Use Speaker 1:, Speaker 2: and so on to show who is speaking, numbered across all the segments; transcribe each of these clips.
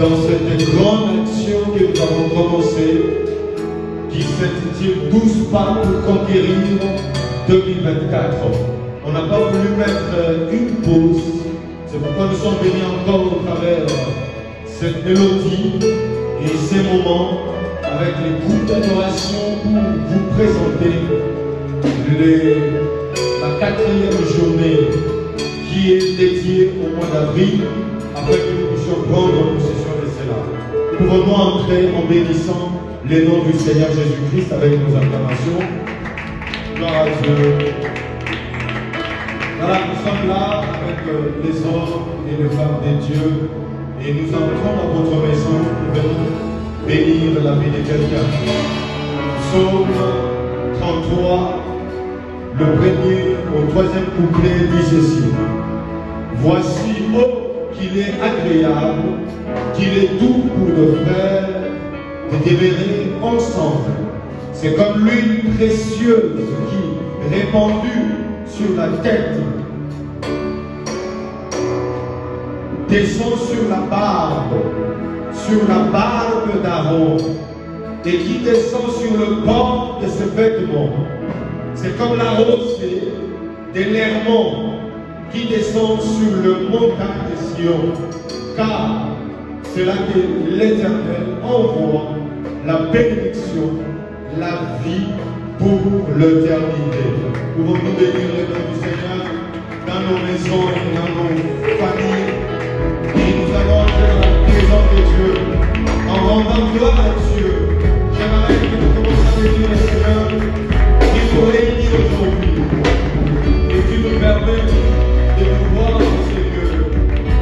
Speaker 1: dans cette grande action que nous avons commencée, qui s'intitule 12 pas pour conquérir 2024. On n'a pas voulu mettre une pause, c'est pourquoi nous sommes venus encore au travers cette mélodie et ces moments avec les groupes d'adoration pour vous présenter la 4e journée qui est dédiée au mois d'avril, afin que nous puissions prendre possession de cela. Nous pouvons entrer en bénissant les noms du Seigneur Jésus-Christ avec nos acclamations. Gloire à Dieu. Voilà, nous sommes là avec les hommes et les femmes de Dieu et nous entrons dans votre maison pour venir bénir la vie de quelqu'un. Psaume 33, le premier au 3e couplet dit ceci. Voici, oh, qu'il est agréable, qu'il est doux pour le frère de demeurer ensemble. C'est comme l'huile précieuse qui, répandue sur la tête, descend sur la barbe d'Aaron, et qui descend sur le bord de ses vêtements. C'est comme la rosée de l'Hermon qui descend sur le montagne de Sion, car c'est là que l'Éternel envoie la bénédiction, la vie pour l'éternité. Pouvons-nous bénir le nom du Seigneur dans nos maisons et dans nos familles, et nous allons entrer dans la présence de Dieu en rendant gloire à Dieu. J'aimerais que nous commençons à bénir le Seigneur qui nous réunit aujourd'hui et qui nous permet de nous voir dans ces lieux.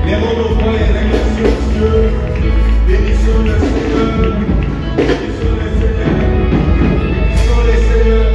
Speaker 1: Lèvons nos voix et remercions Dieu. Bénissons le Seigneur. Bénissons le Seigneur. Bénissons le Seigneur.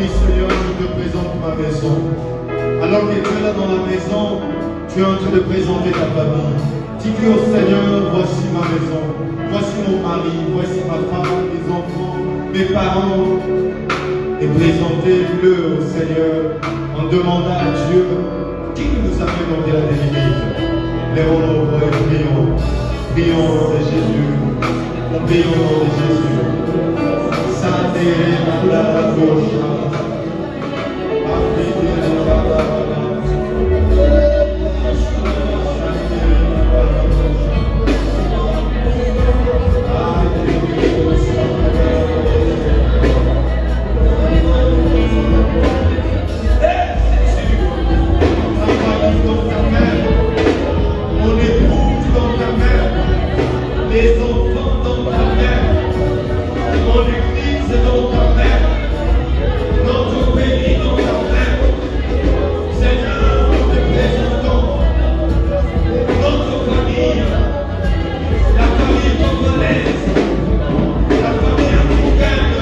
Speaker 1: dit, Seigneur, je te présente ma maison. Alors que tu es là dans la maison, tu es en train de présenter ta famille. Tu dis au Seigneur, voici ma maison, voici mon mari, voici ma femme, mes enfants, mes parents. Et présentez-le au Seigneur en demandant à Dieu qui nous a fait monter la limite. Lèvons nos voix et prions. Prions au nom de Jésus. Prions au nom de Jésus. Sainte la gauche.
Speaker 2: Les enfants dans ta main, mon église dans ta main, notre pays dans ta main. Seigneur, nous te présentons notre famille, la famille congolaise, la famille africaine,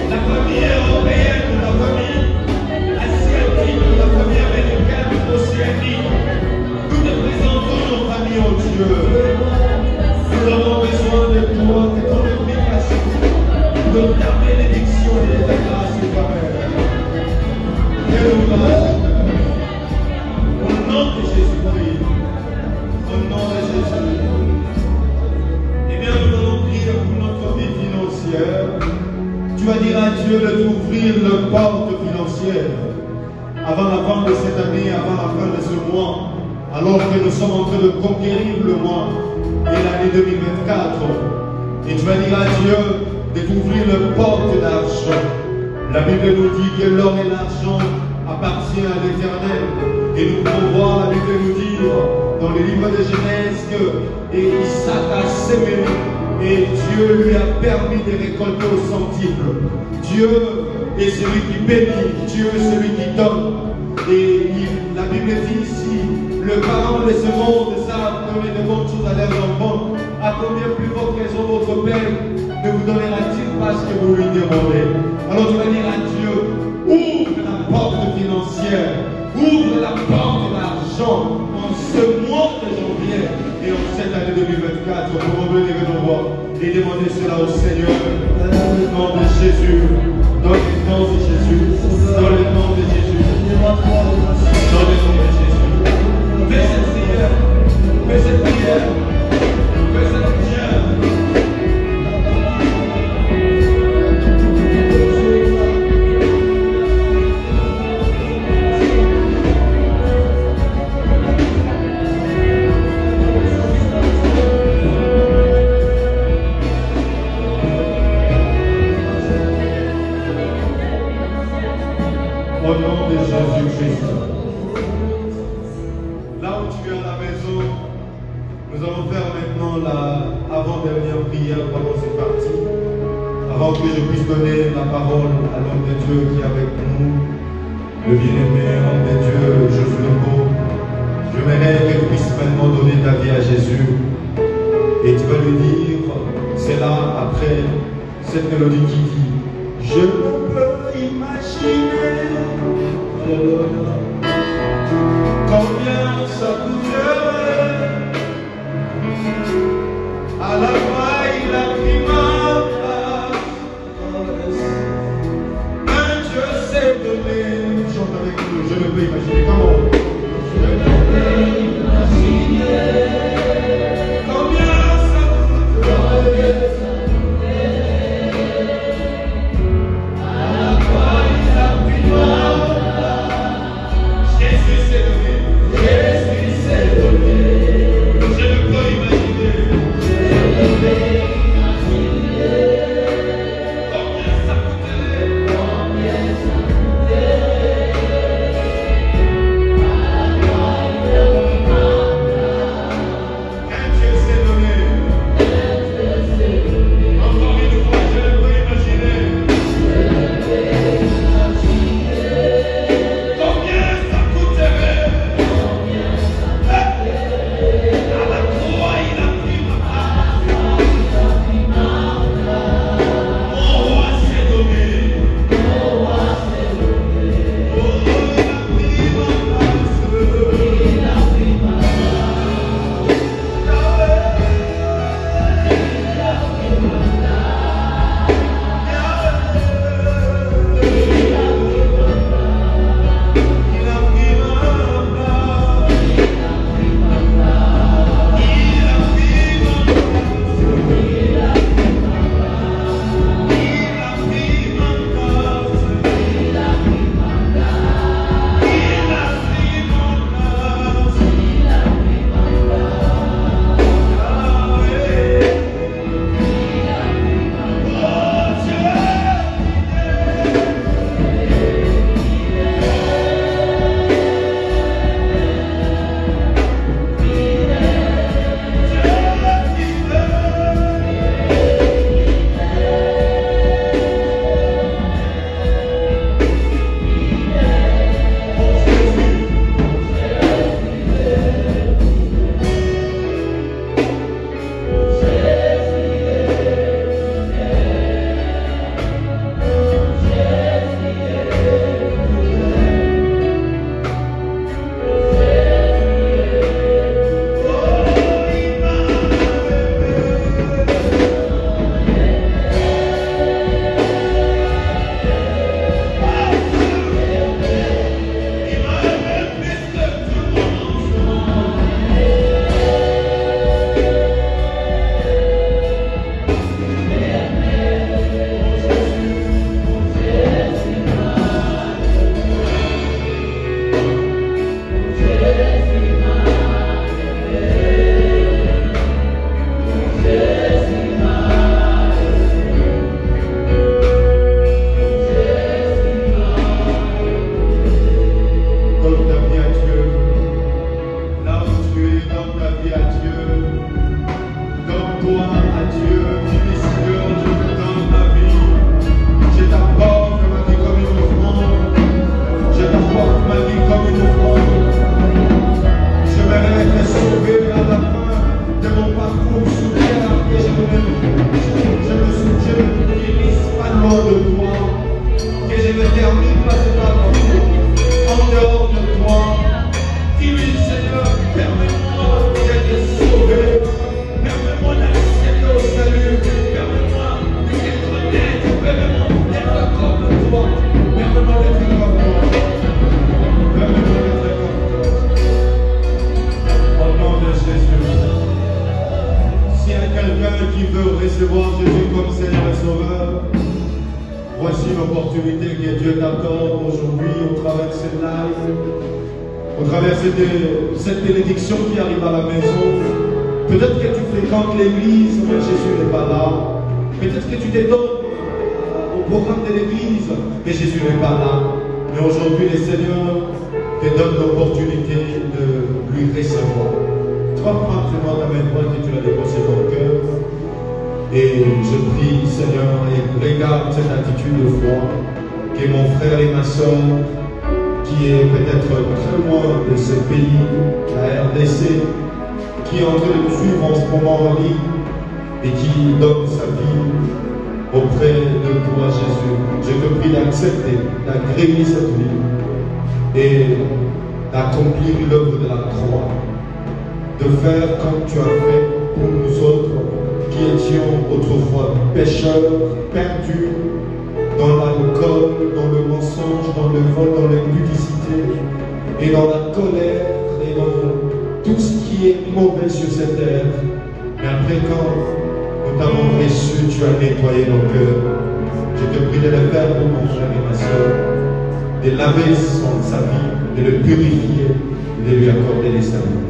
Speaker 2: la famille européenne, la famille asiatique, la famille américaine, océanique. Nous te présentons nos familles, oh Dieu. Nous avons besoin de toi, de ton implication, de ta bénédiction et de ta grâce, Père. Au nom de Jésus-Christ, au nom de Jésus. Eh bien, nous allons prier pour notre vie financière. Tu vas dire à Dieu de t'ouvrir le porte financière avant la fin de cette année, avant la fin de ce mois, alors que nous sommes en train de conquérir le mois et l'année 2024. Et tu vas dire à Dieu de t'ouvrir le porte d'argent. La Bible nous dit que l'or et l'argent appartiennent à l'Éternel. Et nous pouvons voir la Bible nous dire dans le livre de Genèse que Isaac a sémé et Dieu lui a permis de récolter au centuple. Dieu est celui qui bénit, Dieu est celui qui donne. Et la Bible dit ici, le parent de ce monde savent donner de bonnes choses à leurs enfants. À combien plus forte raison votre Père ne vous donnera-t-il pas ce que vous lui demandez? Alors tu vas dire à Dieu, ouvre la porte financière, ouvre la porte de l'argent en ce mois de janvier et en cette année 2024 pour revenir nos voix et demander cela au Seigneur dans le nom de Jésus, dans le nom de Jésus, dans le nom de Jésus, dans le nom de Jésus. Fais cette prière, fais cette prière, fais cette prière. Au nom de Jésus-Christ. Là où tu es à la maison, nous allons faire maintenant la avant-dernière prière pendant cette partie. Avant que je puisse donner la parole à l'homme de Dieu qui est avec nous, le bien-aimé homme de Dieu, Josué Beau. J'aimerais que tu puisses maintenant donner ta vie à Jésus. Et tu vas lui dire, c'est là après cette mélodie qui dit, je peux imaginer combien ça coûterait à la faille la primaire. Un Dieu sait donner. Chante avec nous, je ne peux imaginer comment. Je ne peux imaginer combien ça coûterait. Jésus s'est donné.
Speaker 1: dehors de toi, que je me termine par ce parcours en dehors de toi. Dis-lui, Seigneur, permets-moi d'être sauvé, permets-moi d'accéder au salut, permets-moi d'être honnête, permets-moi d'être comme toi, permets-moi d'être comme toi, permets-moi d'être comme toi. Au nom de Jésus. S'il y a quelqu'un qui veut recevoir Jésus comme Seigneur et Sauveur, voici l'opportunité que Dieu t'accorde aujourd'hui au travers de cette live, au travers de cette bénédiction qui arrive à la maison. Peut-être que tu fréquentes l'église, mais Jésus n'est pas là. Peut-être que tu te donnes au programme de l'église, mais Jésus n'est pas là. Mais aujourd'hui, le Seigneur te donne l'opportunité de lui recevoir. Tu vas prendre vraiment ta main droite et tu la déposes dans le cœur. Et je prie, Seigneur, et regarde cette attitude de foi, que mon frère et ma soeur, qui est peut-être très loin de ce pays, la RDC, qui est en train de nous suivre en ce moment en ligne, et qui donne sa vie auprès de toi, Jésus. Je te prie d'accepter, d'agréer cette vie, et d'accomplir l'œuvre de la croix, de faire comme tu as fait pour nous autres, qui étions autrefois pécheurs, perdus dans l'alcool, dans le mensonge, dans le vol, dans l'impudicité, et dans la colère, et dans tout ce qui est mauvais sur cette terre. Mais après, quand nous t'avons reçu, tu as nettoyé nos cœurs. Je te prie de le faire pour mon frère et ma soeur, de laver sa vie, de le purifier, de lui accorder les saluts.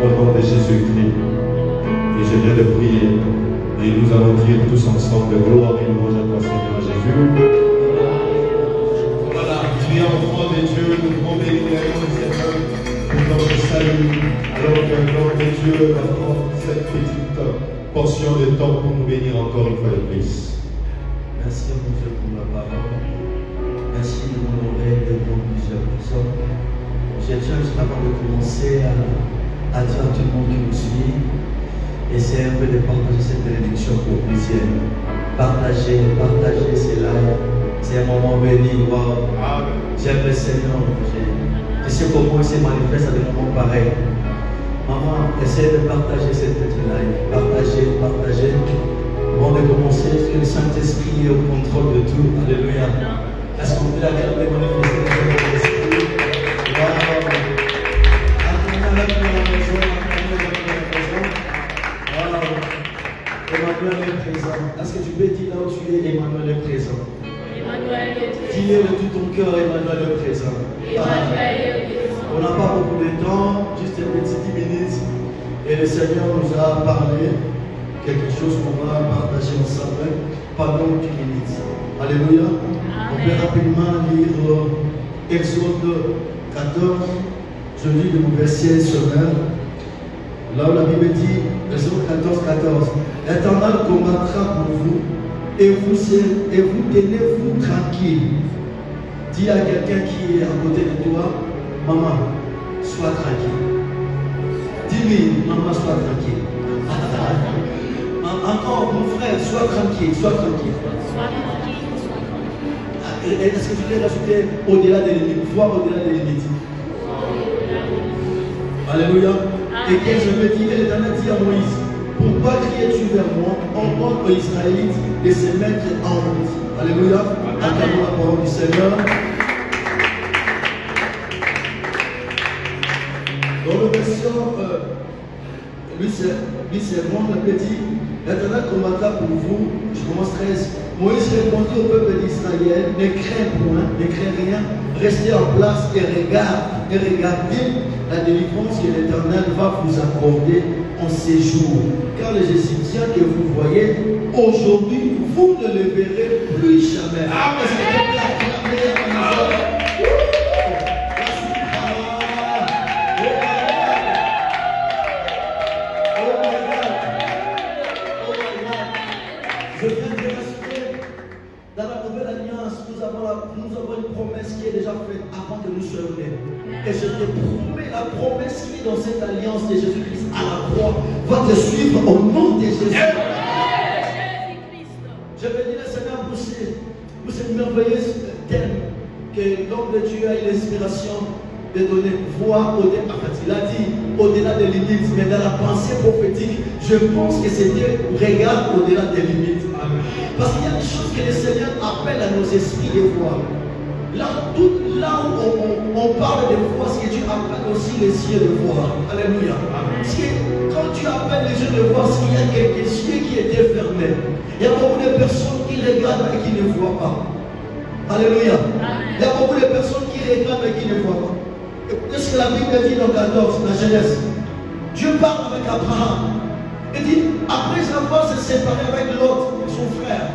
Speaker 1: Au nom de Jésus-Christ. Et je viens de prier. Et nous allons dire tous ensemble gloire et louange à toi, Seigneur Jésus. Voilà, tu es enfant de Dieu, nous pouvons bénir le Seigneur pour notre salut. Alors que le nom de Dieu va prendre cette petite portion de temps pour nous bénir encore une fois de plus.
Speaker 3: Merci à mon Dieu pour la parole. Merci de m'honorer devant plusieurs personnes. Je tiens juste avant de commencer à dire à tout le monde qui nous suit, essayez un peu de partager cette bénédiction pour plusieurs. Partagez ces lives. C'est un moment béni. Wow. J'aime le Seigneur. Je sais comment il se manifeste à des moments pareils. Maman, essayez de partager cette petite live. Partagez. Avant de commencer, est-ce que le Saint-Esprit est au contrôle de tout? Alléluia. Est-ce qu'on peut regarder manifester le Saint-Esprit? Wow. Emmanuel est présent. Est-ce que tu peux dire là où tu es, Emmanuel est présent? Dis-le de tout ton cœur, Emmanuel est présent. On n'a pas beaucoup de temps, juste une petite 10 minutes. Et le Seigneur nous a parlé quelque chose qu'on va partager ensemble pendant 10 minutes. Alléluia. On peut rapidement lire Exode 14. Je lis le verset sommaire. Là où la Bible dit, verset 14. L'Éternel combattra pour vous et vous tenez-vous tranquille. Dis à quelqu'un qui est à côté de toi, maman, sois tranquille. Dis-lui, maman, sois tranquille. Encore, mon frère, sois tranquille. Est-ce que tu peux rajouter au-delà des limites? Voir au-delà des limites. Alléluia. Et que je me dis, l'Éternel dit à Moïse, pourquoi criais-tu vers moi? Ordonne aux Israélites de se mettre en route. Alléluia. Acclamons la parole du Seigneur. Dans le verset, lui c'est moi, le petit, l'Éternel combattra pour vous. Je commence 13. Moïse répondit au peuple d'Israël, ne crains point, ne crains rien, restez en place et regardez la délivrance que l'Éternel va vous accorder en ces jours. Car les Égyptiens que vous voyez aujourd'hui, vous ne les verrez plus jamais. Amen. Je viens de rester dans la nouvelle alliance. Nous avons une promesse qui est déjà faite avant que nous soyons nés. Et je te promets, la promesse qui est dans cette alliance de Jésus-Christ à la croix va te suivre au nom de Jésus. Je vais dire, Seigneur, Pour cette merveilleuse thème que l'homme de Dieu a eu l'inspiration de donner voix au-delà. En fait, il a dit au-delà des limites, mais dans la pensée prophétique, je pense que c'était regarde au-delà des limites. Parce qu'il y a des choses que le Seigneur appelle à nos esprits de voir. Là où on parle de voir, c'est que Dieu appelle aussi les yeux de voir. Alléluia. Parce que quand tu appelles les yeux de voir, c'est qu'il y a quelques yeux qui étaient fermés. Il y a beaucoup de personnes qui regardent et qui ne voient pas. Alléluia. Il y a beaucoup de personnes qui regardent et qui ne voient pas. Écoutez ce que la Bible dit dans 14, la Genèse. Dieu parle avec Abraham. Il dit, après avoir se séparé avec l'autre, son frère,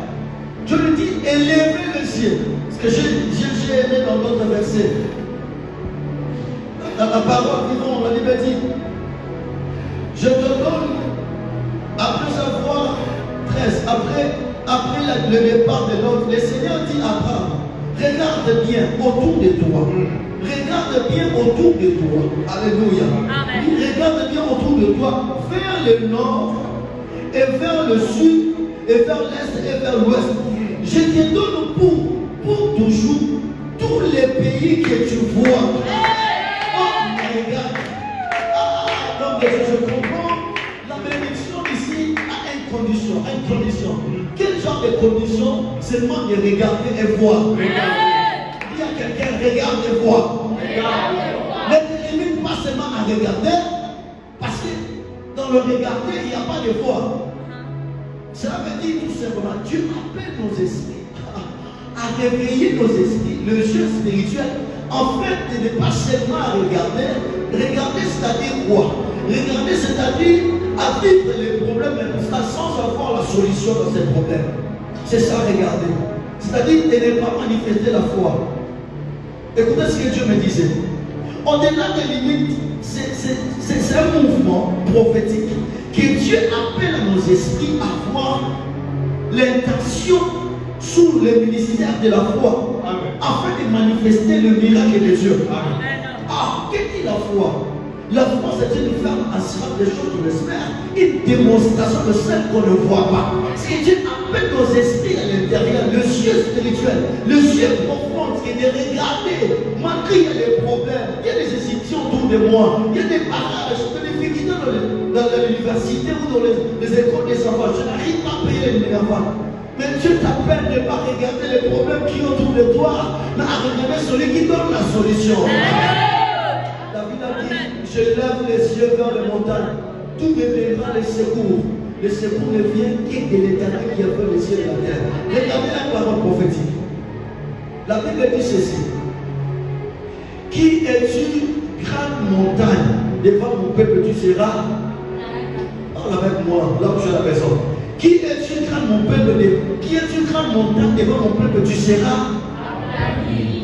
Speaker 3: Dieu lui dit, élevez les yeux. Ce que j'ai aimé dans d'autres versets. Dans la parole vivante, la Bible dit, je te donne, après avoir 13, après le départ de l'autre, le Seigneur dit à Abraham, regarde bien autour de toi. Regarde bien autour de toi. Alléluia. Amen. Regarde bien autour de toi, vers le nord, et vers le sud, et vers l'est, et vers l'ouest. Je te donne pour toujours tous les pays que tu vois. Oh my God. Donc je comprends. La bénédiction ici a une condition. Une condition. Quel genre de condition? Seulement de regarder et voir. Il y a quelqu'un, regarde et voit. Ne te limite pas seulement à regarder, parce que dans le regarder, il n'y a pas de voir. Cela veut dire tout simplement, Dieu appelle nos esprits à réveiller nos esprits, le jeu spirituel, en fait, de ne pas seulement à regarder. Regarder, c'est-à-dire quoi? Regarder, c'est-à-dire à vivre les problèmes sans avoir la solution dans ces problèmes. C'est ça, regarder. C'est-à-dire de ne pas manifester la foi. Écoutez ce que Dieu me disait. Au-delà des limites, c'est un mouvement prophétique que Dieu appelle à nos esprits à voir l'intention sous le ministère de la foi. Amen. Afin de manifester le miracle de Dieu. Amen. Ah, qu'est-ce que la foi? La foi, c'est une femme assurante des choses qu'on espère, une démonstration de celles qu'on ne voit pas. C'est que Dieu appelle nos esprits à l'intérieur, le yeux spirituel, le yeux profond, qui est de regarder, malgré il y a des problèmes, il y a des institutions autour de moi, il y a des barrages, des difficultés dans l'université ou dans les écoles des enfants. Je n'arrive pas à payer les minervois. Mais Dieu t'appelle de ne pas regarder les problèmes qui sont autour de toi, mais à regarder celui qui donne la solution. David a dit, je lève les yeux vers les montagnes, tout me viendra les secours. Le secours ne vient que de l'Éternel qui a fait les cieux et la terre. Regardez la parole prophétique. La Bible dit ceci. Qui es-tu, grande montagne? Devant mon peuple tu seras. Parle avec moi, là où je suis à la maison. Qui es-tu, grande mon peuple? Qui es-tu, grande montagne? Devant mon peuple tu seras.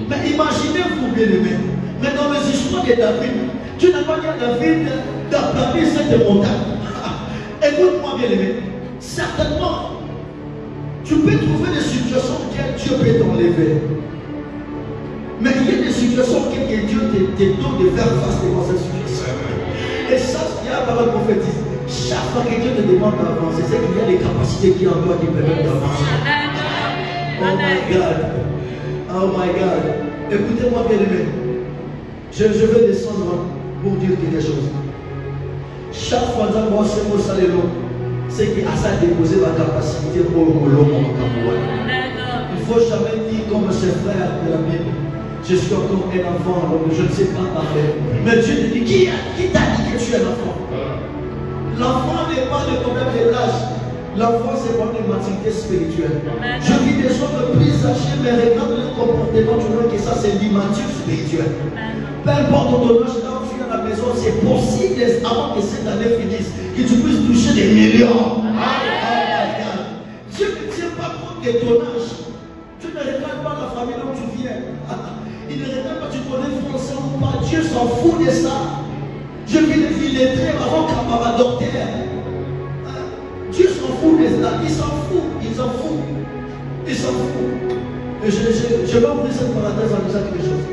Speaker 3: Mais imaginez-vous, bien aimé. Mais dans les histoires de David, tu n'as pas dit à David d'aplanir cette montagne. Écoute-moi, bien aimé. Certainement, tu peux trouver des situations auxquelles Dieu peut t'enlever. Mais il y a des situations auxquelles Dieu te donne de faire face devant cette situation. Et ça, il y a la parole prophétique. Chaque fois que Dieu te demande d'avancer, c'est qu'il y a des capacités qui en toi qui permettent d'avancer. Oh my God. Oh my God. Écoutez-moi, bien aimé. Je vais descendre pour dire quelque chose. Chaque fois que moi c'est mon salaire, c'est qu'il a ça déposé ma capacité pour le monde. Il ne faut jamais dire comme ses frères de la Bible. Je suis encore un enfant, donc je ne sais pas parler. Mais Dieu te dit, qui t'a dit que tu es un enfant? L'enfant n'est pas le problème de l'âge. L'enfant, c'est pour une maturité spirituelle. Je vis des hommes plus âgés, mais regarde le comportement, tu vois que ça, c'est l'immature spirituelle. Peu importe ton âge, là où tu es à la maison, c'est possible avant que cette année finisse, que tu puisses toucher des millions. Dieu ne tient pas compte de ton âge. Tu ne regardes pas la famille dont tu viens. Il ne regarde pas tu connais français ou pas. Dieu s'en fout de ça. Je vis des illettrés avant qu'un papa docteur. Dieu s'en fout de ça. Il s'en fout. Il s'en fout. Il s'en fout. Et je vais ouvrir cette parenthèse en disant quelque chose.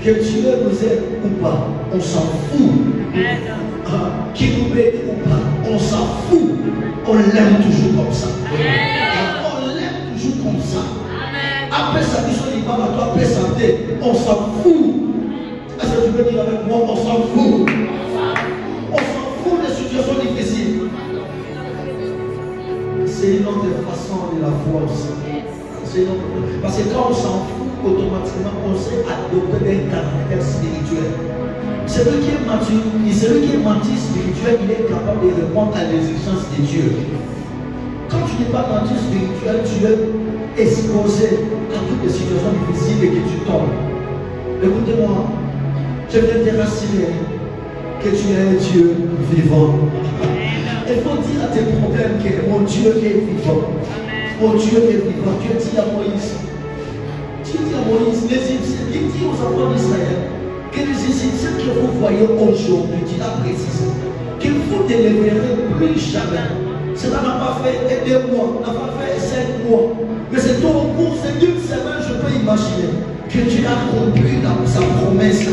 Speaker 3: Que Dieu nous aide ou pas, on s'en fout. Qu'il nous aide ou pas, on s'en fout. On l'aime toujours comme ça. On l'aime toujours comme ça. sa mission de toi, après santé, on s'en fout. Est-ce que tu peux dire avec moi, on s'en fout? On s'en fout des situations difficiles. C'est une autre façon de la foi aussi. Parce que quand on s'en fout, automatiquement, on sait adopter un caractère spirituel. Celui qui est mature, spirituel, il est capable de répondre à l'exigence de Dieu. Quand tu n'es pas mature spirituel, tu es exposé à toutes les situations difficiles et que tu tombes. Écoutez-moi, je viens te rassurer que tu es un Dieu vivant. Il faut dire à tes problèmes que mon Dieu est vivant. Mon Dieu est vivant. Dieu dit à Moïse, les Égyptiens, il dit aux enfants d'Israël que les Égyptiens que vous voyez aujourd'hui, dit la précise, que vous ne les verrez plus jamais. Cela n'a pas fait 2 mois, n'a pas fait 5 mois. Mais c'est au cours d'une semaine, je peux imaginer que Dieu a accompli sa promesse.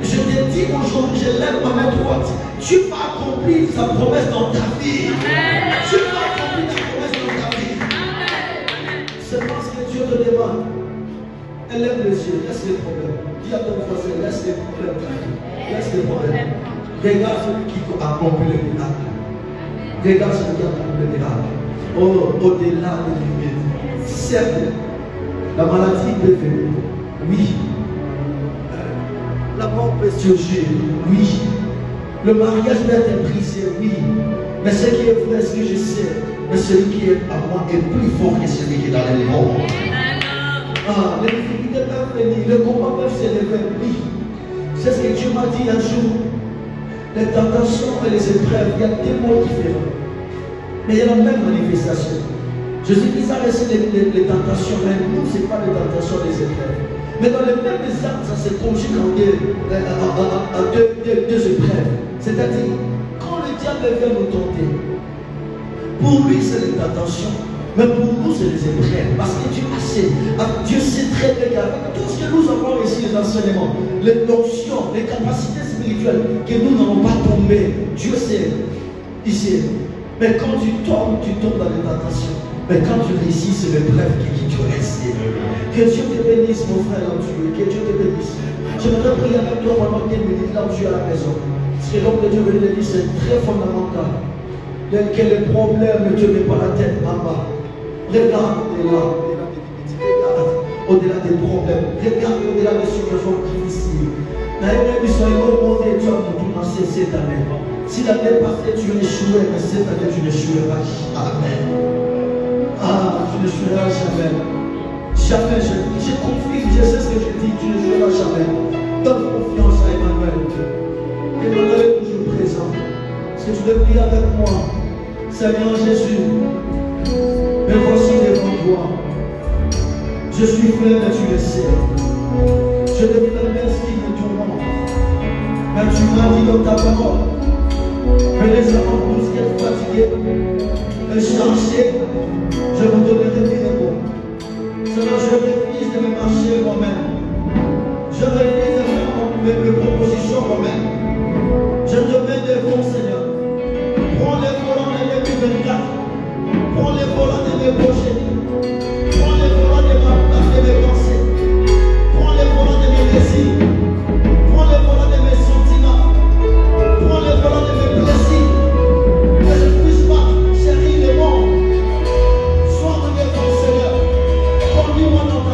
Speaker 3: Je te dis aujourd'hui, je lève ma main droite. Tu vas accomplir sa promesse dans ta vie. Tu vas accomplir ta promesse dans ta vie. C'est parce que Dieu te demande. Lève les yeux, laisse les problèmes. Dis à ton voisin, laisse les problèmes. Laisse les problèmes. Regarde celui qui accomplit le miracle. Regarde celui qui accomplit le miracle. Au-delà des limites. Certes, la maladie peut venir. Oui. La mort peut surgir. Oui. Le mariage peut être brisé. Oui. Mais ce qui est vrai, ce que je sais, mais celui qui est à moi est plus fort que celui qui est dans les morts. Les difficultés peuvent venir, le combat peut s'élever, oui. C'est ce que Dieu m'a dit un jour. Les tentations et les épreuves, il y a 2 mots différents. Mais il y a la même manifestation. Je sais qu'ils ont laissé les tentations, mais nous, ce n'est pas les tentations, les épreuves. Mais dans les mêmes actes, ça se conjugue en deux épreuves. C'est-à-dire, quand le diable vient nous tenter, pour lui, c'est les tentations. Mais pour nous, c'est les épreuves. Parce que Dieu sait très bien qu'avec tout ce que nous avons ici, les enseignements, les notions, les capacités spirituelles, que nous n'allons pas tomber. Dieu sait. Il sait. Mais quand tu tombes dans les tentations. Mais quand tu réussis, c'est l'épreuve qui te reste. Que Dieu te bénisse, mon frère, là où tu es. Que Dieu te bénisse. Je voudrais prier avec toi pendant 10 minutes là où tu es à la maison. Parce que l'homme de Dieu veut le dire, c'est très fondamental. Que les problèmes ne te mettent pas la tête en bas. Regarde au-delà des problèmes. Regarde au-delà des situations difficiles. D'ailleurs, nous sommes demandés, tu as tout lancé cette année. Si l'année passée tu échouais, mais cette année tu n'échoueras jamais. Tu n'échoueras jamais. Jamais. Je confie, je sais ce que je dis, tu n'échoueras jamais. Donne confiance à Emmanuel. Emmanuel est toujours présent. Est-ce que tu veux prier avec moi? Seigneur Jésus, me voici devant toi. Je suis frère, mais tu le sais. Je deviens ce qui me tourmente. Mais tu m'as dit dans ta parole que les enfants tous qui sont fatigués et chargés, je vous donnerai des repos. Seigneur, je refuse de me marcher moi-même. Je refuse de faire mes propositions moi-même. Je te mets devant, Seigneur. Prends les volants de 2024. Prends les volants de mes projets. Prends les volants de mes pensées. Prends les volants de mes désirs. Prends les volants de mes sentiments. Prends les volants de mes plaisirs. Que je ne puisse pas chérir le monde. Sois mon devant, Seigneur. Conduis-moi dans ta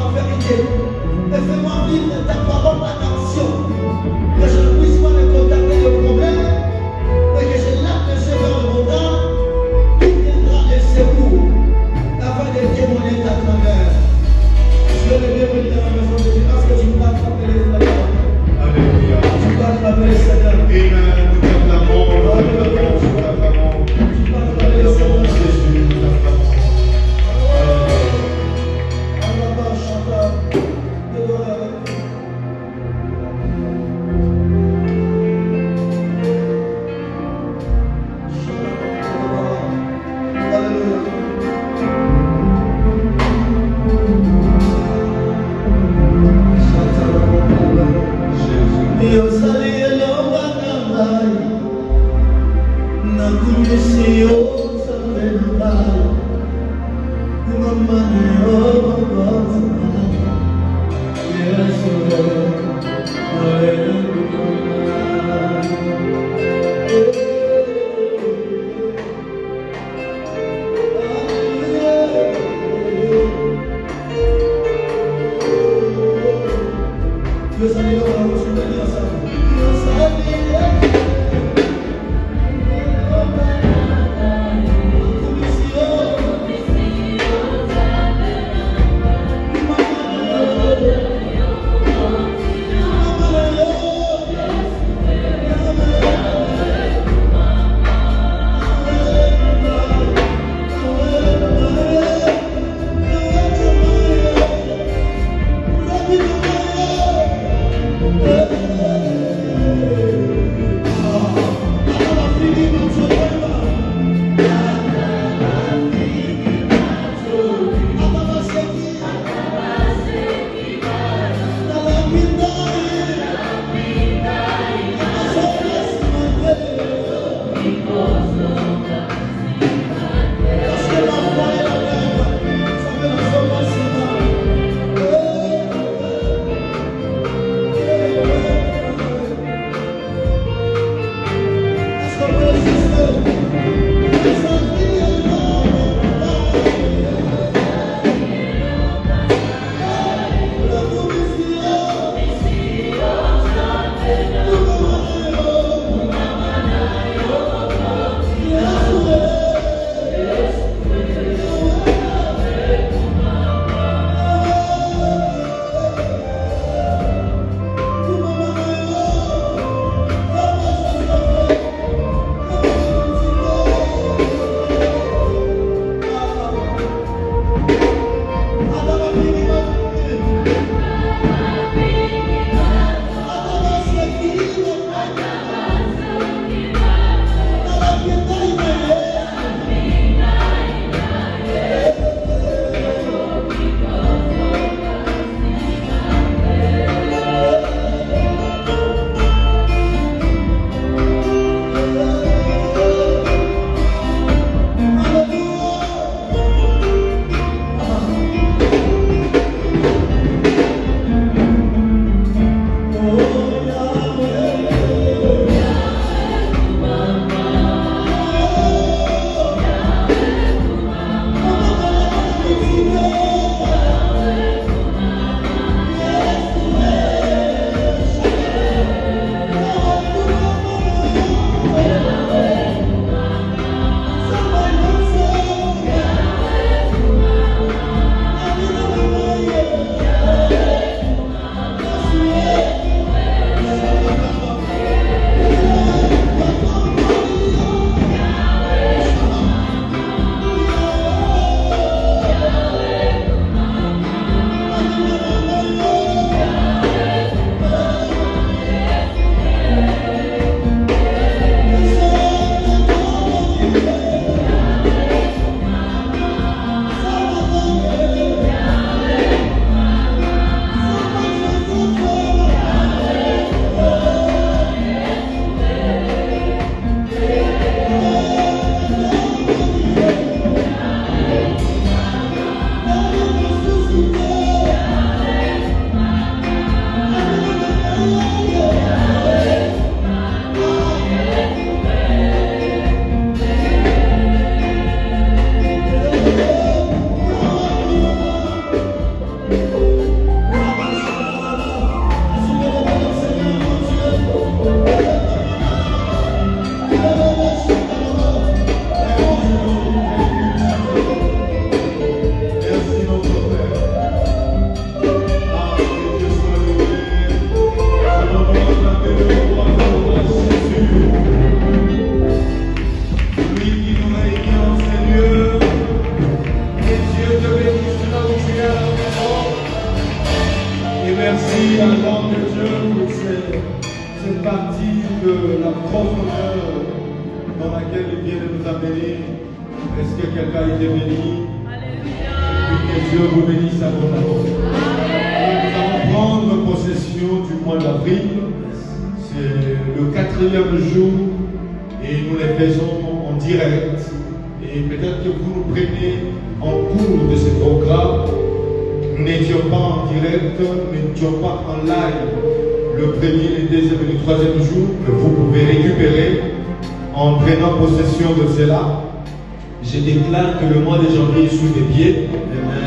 Speaker 1: Je déclare que le mois de janvier est sous tes pieds.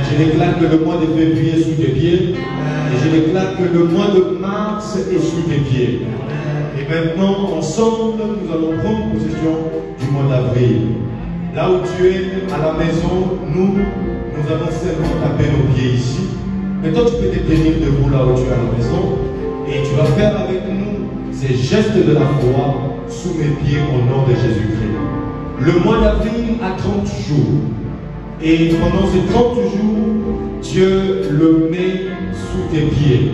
Speaker 1: Je déclare que le mois de février est sous tes pieds. Et je déclare que le mois de mars est sous tes pieds. Et maintenant, ensemble, nous allons prendre possession du mois d'avril. Là où tu es, à la maison, nous allons seulement taper nos pieds ici. Mais toi, tu peux te tenir debout là où tu es à la maison. Et tu vas faire avec nous ces gestes de la foi sous mes pieds au nom de Jésus-Christ. Le mois d'avril a 30 jours. Et pendant ces 30 jours, Dieu le met sous tes pieds.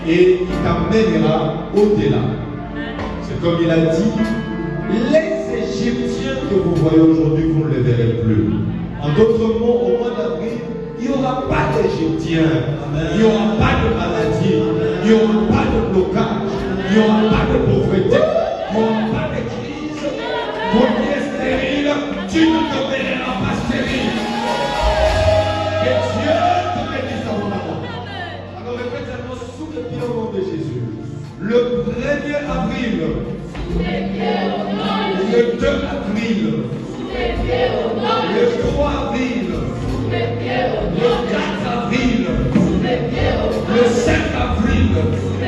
Speaker 1: Et il t'amènera au-delà. C'est comme il a dit, les Égyptiens que vous voyez aujourd'hui, vous ne les verrez plus. En d'autres mots, au mois d'avril, il n'y aura pas d'Égyptiens, il n'y aura pas de maladie, il n'y aura pas de blocage, il n'y aura pas de pauvreté, il n'y aura pas de crise. Pour qui est stérile, tu ne te verras pas stérile. Que Dieu te bénisse abondamment. Alors répète à nous sous le pied au nom de Jésus. Le 1er avril, le 2 avril, le 3 avril, le 4 avril, le 5 avril, le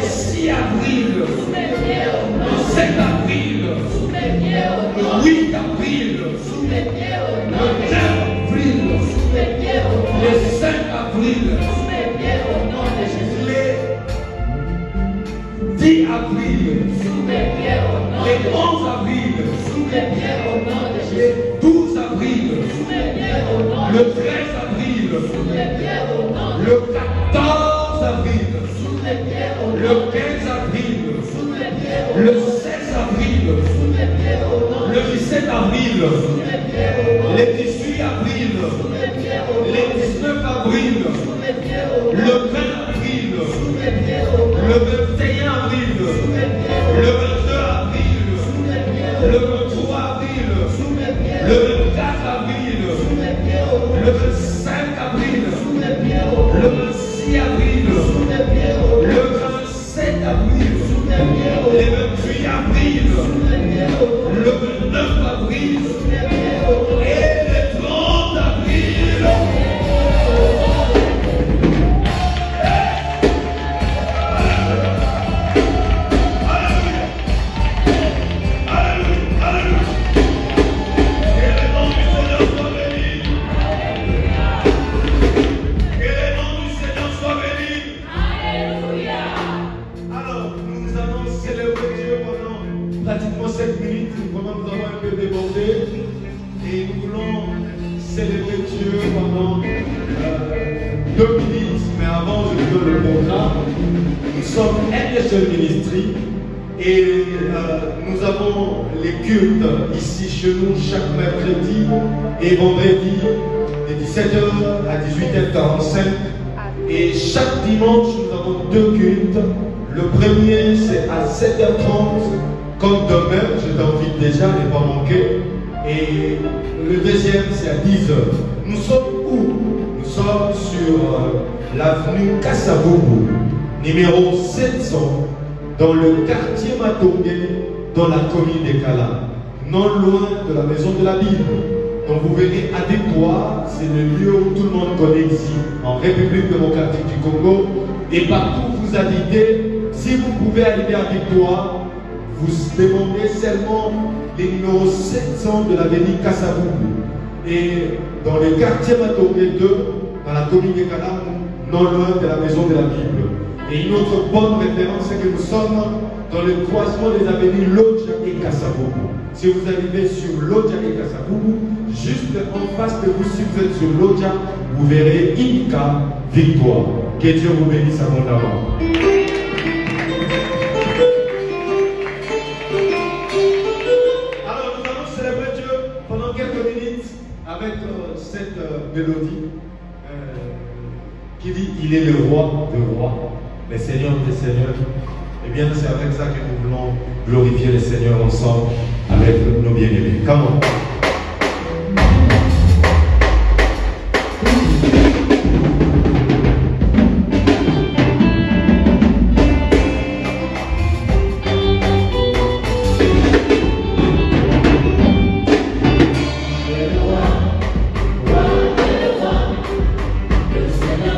Speaker 1: 6 avril, le 7 avril, le 8 avril, le 9 avril, le 5 avril, le 10 avril, le 11 avril, le 12 avril, le 13 avril, le 14 avril, le 15 avril, le 16 avril, le 17 avril, le 18 avril, le 19 avril, le 20 avril, le 21 avril, le 22 avril, le 23 avril, le 24 avril, le 25 avril, le 26 avril, le 27 avril, le 28 avril, le 29 avril et le 30 avril. Pratiquement 7 minutes, pendant nous avons un peu débordé et nous voulons célébrer Dieu pendant 2 minutes, mais avant je vous donne le programme. Nous sommes NSL Ministry et nous avons les cultes ici chez nous chaque mercredi et vendredi de 17h à 18h45 et chaque dimanche nous avons 2 cultes. Le premier c'est à 7h30. Comme demain, je t'invite déjà à ne pas manquer. Et le deuxième, c'est à 10h. Nous sommes où? Nous sommes sur l'avenue Kassaboubou, numéro 700, dans le quartier Matongé, dans la commune de Kala, non loin de la maison de la Bible. Donc vous venez à Victoire, c'est le lieu où tout le monde connaît ici, en République démocratique du Congo. Et partout où vous habitez, si vous pouvez arriver à Victoire, vous demandez seulement les numéros 700 de l'avenue Kassaboubou. Et dans le quartier Matongé 2, dans la commune de Kala, non loin de la maison de la Bible. Et une autre bonne référence, c'est que nous sommes dans le croisement des avenues Lodja et Kassaboubou. Si vous arrivez sur Lodja et Kassaboubou, juste en face de vous, si vous êtes sur Lodja, vous verrez Inca Victoire. Que Dieu vous bénisse abondamment. Avec cette mélodie qui dit il est le roi des rois, le Seigneur des seigneurs. Et bien c'est avec ça que nous voulons glorifier le Seigneur ensemble avec nos bien-aimés. Comment?
Speaker 4: Seigneur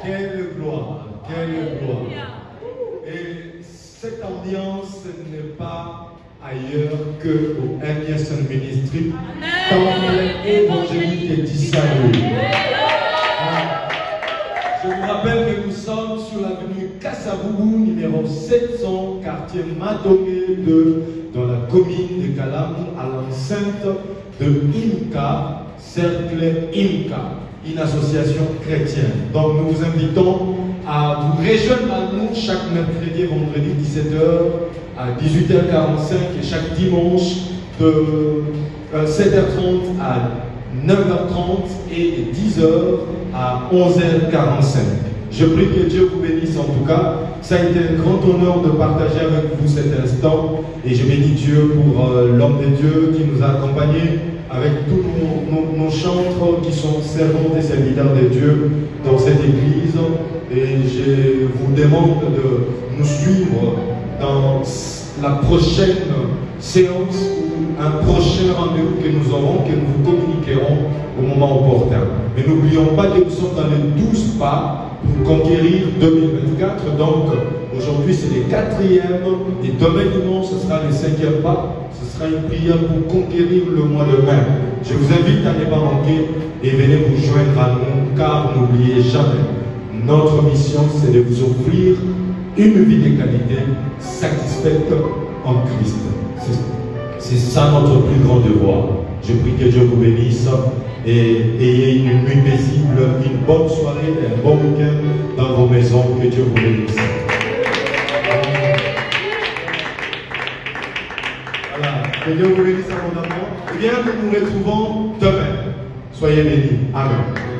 Speaker 1: Quelle gloire, quelle gloire. Et cette ambiance n'est pas ailleurs que au MSN Ministry, Temple évangélique et salut. Je vous rappelle que nous sommes sur l'avenue Kassaboubou, numéro 700, quartier Matomé 2, dans la commune de Kalam, à l'enceinte de IMCA, Cercle IMCA, une association chrétienne. Donc nous vous invitons à vous rejoindre à nous chaque mercredi et vendredi 17h à 18h45 et chaque dimanche de 7h30 à 9h30 et 10h à 11h45. Je prie que Dieu vous bénisse en tout cas. Ça a été un grand honneur de partager avec vous cet instant et je bénis Dieu pour l'homme de Dieu qui nous a accompagnés avec tous nos chantres qui sont servantes et serviteurs de Dieu dans cette église. Et je vous demande de nous suivre dans la prochaine séance ou un prochain rendez-vous que nous aurons, que nous vous communiquerons au moment opportun. Mais n'oublions pas que nous sommes dans les 12 pas pour conquérir 2024. Donc aujourd'hui c'est le 4e et demain dimanche ce sera le 5e pas. Ce sera une prière pour conquérir le mois de mai. Je vous invite à ne pas manquer et venez vous joindre à nous, car n'oubliez jamais, notre mission c'est de vous offrir une vie de qualité satisfaite en Christ. C'est ça notre plus grand devoir. Je prie que Dieu vous bénisse et ayez une nuit paisible, une bonne soirée et un bon week-end dans vos maisons. Que Dieu vous bénisse. Voilà. Que Dieu vous bénisse abondamment. Et bien, nous nous retrouvons demain. Soyez bénis. Amen.